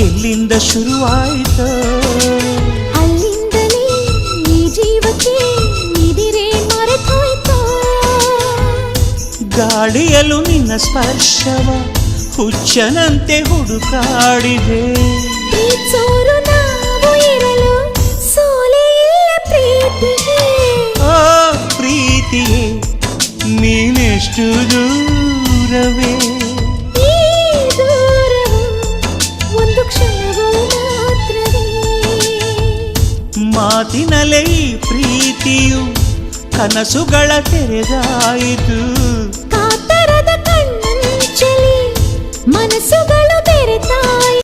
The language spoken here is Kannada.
ಎಲ್ಲಿಂದ ಶುರುವಾಯಿತೋ ಅಲ್ಲಿಂದಲೇ ಈ ಜೀವಕ್ಕೆ ನಿದಿರೆ ಮರೆತೋಯ್ತೋ ಗಾಳಿಯಲು ನಿನ್ನ ಸ್ಪರ್ಶವ ಹುಚ್ಚನಂತೆ ಹುಡುಕಾಡಿದೆ ಪ್ರೀತ್ಸೋರು ನಾವು ಇರಲು ಸೋಲೇ ಇಲ್ಲ ಪ್ರೀತಿಗೆ ಓ ಪ್ರೀತಿಯೇ ನೀನೆಷ್ಟು ದೂರವೇ ಈ ದೂರವು ಒಂದು ಕ್ಷಣವೂ ಮಾತ್ರವೇ ಮಾತಿನಲ್ಲೇ ಈ ಪ್ರೀತಿಯು ಕನಸುಗಳ ತೆರೆದಾಯಿತು ಕಾತರದ ಕಣ್ಣಂಚಲಿ ಮನಸ್ಸುಗಳು ಬೆರೆತಾಯಿ